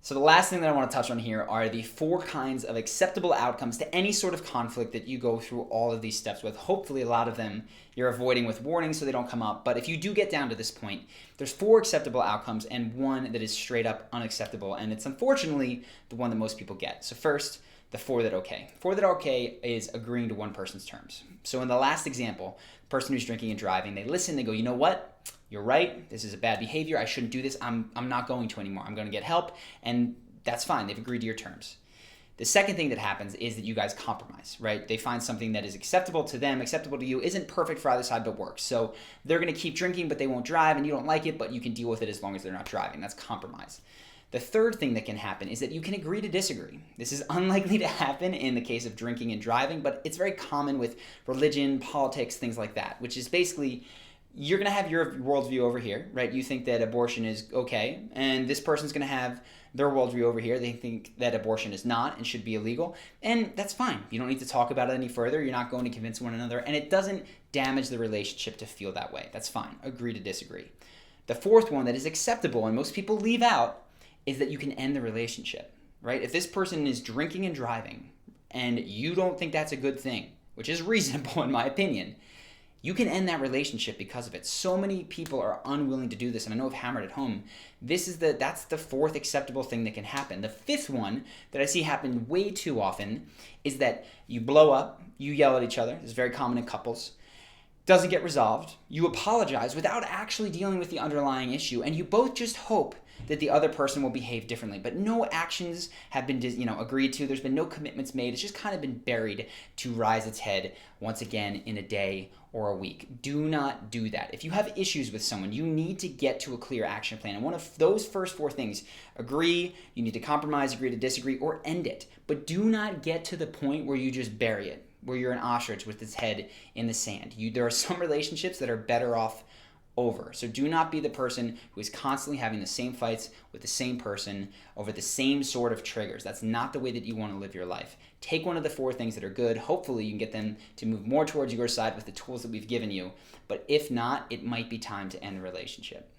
So the last thing that I want to touch on here are the 4 kinds of acceptable outcomes to any sort of conflict that you go through all of these steps with. Hopefully a lot of them you're avoiding with warnings so they don't come up. But if you do get down to this point, there's 4 acceptable outcomes and 1 that is straight up unacceptable. And it's unfortunately the one that most people get. So first, the 4 that okay. 4 that okay is agreeing to one person's terms. So in the last example, the person who's drinking and driving, they listen, they go, you know what? You're right. This is a bad behavior. I shouldn't do this. I'm not going to anymore. I'm going to get help. And that's fine. They've agreed to your terms. The second thing that happens is that you guys compromise, right? They find something that is acceptable to them, acceptable to you, isn't perfect for either side, but works. So they're going to keep drinking, but they won't drive, and you don't like it, but you can deal with it as long as they're not driving. That's compromise. The third thing that can happen is that you can agree to disagree. This is unlikely to happen in the case of drinking and driving, but it's very common with religion, politics, things like that, which is basically you're going to have your worldview over here, right? You think that abortion is okay, and this person's going to have their worldview over here. They think that abortion is not and should be illegal, and that's fine. You don't need to talk about it any further. You're not going to convince one another, and it doesn't damage the relationship to feel that way. That's fine. Agree to disagree. The fourth one that is acceptable, and most people leave out, is that you can end the relationship, right? If this person is drinking and driving, and you don't think that's a good thing, which is reasonable in my opinion, you can end that relationship because of it. So many people are unwilling to do this, and I know I've hammered it home. That's the fourth acceptable thing that can happen. The fifth one that I see happen way too often is that you blow up, you yell at each other. It's very common in couples. Doesn't get resolved. You apologize without actually dealing with the underlying issue, and you both just hope that the other person will behave differently. But no actions have been agreed to. There's been no commitments made. It's just kind of been buried to rise its head once again in a day or a week. Do not do that. If you have issues with someone, you need to get to a clear action plan. And one of those first 4 things, agree, you need to compromise, agree to disagree, or end it. But do not get to the point where you just bury it, where you're an ostrich with its head in the sand. There are some relationships that are better off over. So do not be the person who is constantly having the same fights with the same person over the same sort of triggers. That's not the way that you want to live your life. Take one of the 4 things that are good. Hopefully you can get them to move more towards your side with the tools that we've given you. But if not, it might be time to end the relationship.